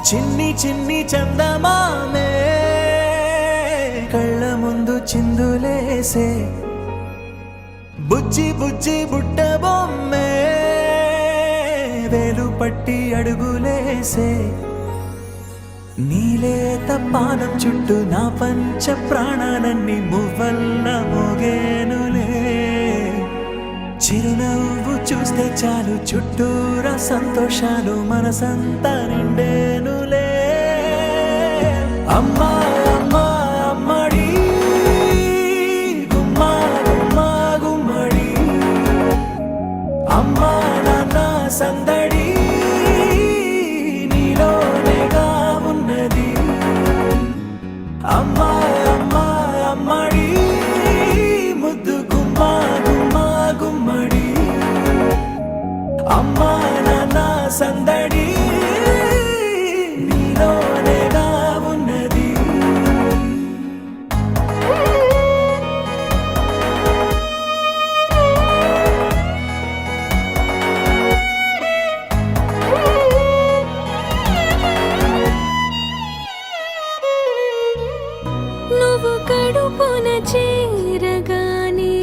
చిన్ని చిన్ని చందమామే కళ్ళ ముందు చిందులేసే బుజ్జి బుజ్జి బుట్ట బొమ్మే వేలు పట్టి అడుగులేసే నీలేత పానం చుట్టూ నా పంచ ప్రాణాలన్నీ మువ్వల్ల మోగేనులే చిరునవ్వు చూస్తే చాలు చుట్టూరా సంతోషాలు మనసంతా నిండేనులే అమ్మా అమ్మా అమ్మడి గుమ్మా గుమ్మా గుమ్మడి అమ్మా నాన్న సందడి నీలోనేగా ఉన్నది అమ్మా అమ్మా అమ్మడి ముద్దు గుమ్మా గుమ్మా గుమ్మడి అమ్మా నాన్న సందడి నీలోనేగా ఉన్నది నువ్వు కడుపున చేరగానే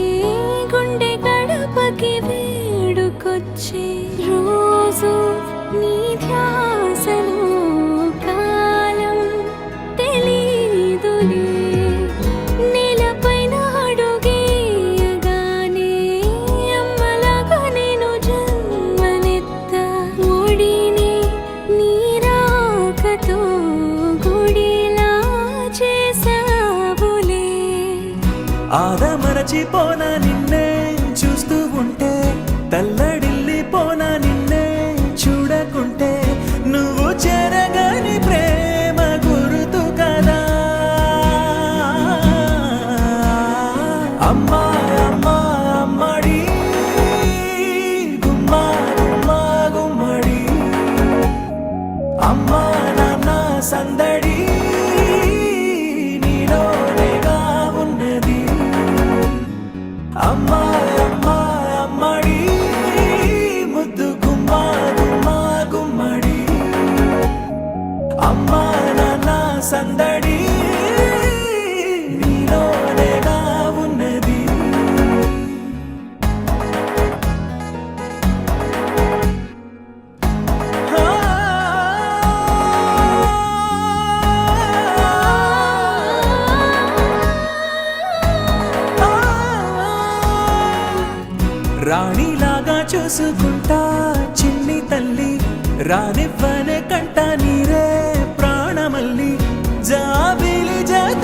గుండె గడపకి వేడుకొచ్చే రోజు నీ ధ్యాసలో కాలం తెలీదులే నేలపైన అడుగేయగానే అమ్మలాగా నేను జన్మనెత్త ఒడిని నీ రాకతో గుడిలా చేసావులే ఆదమరచిపోనా నిన్నే చూస్తూ ఉంటే తల్లడిల్లిపోనా నిన్నే చూడకుంటే నువ్వు చెరగని ప్రేమ గుర్తు కదా అమ్మా అమ్మా అమ్మడి గుమ్మా గుమ్మా గుమ్మడి అమ్మా నాన్న సందడి నీలోనేగా ఉన్నది అమ్మా అమ్మా అమ్మడి ముద్దు గుమ్మా గుమ్మా గుమ్మడి అమ్మా నాన్న సందడి నీలోనేగా ఉన్నది రాణిలాగా చూసుకుంటా చిన్ని తల్లి రానివ్వనే కంట నీరే ప్రాణమల్లి జాబిలి జత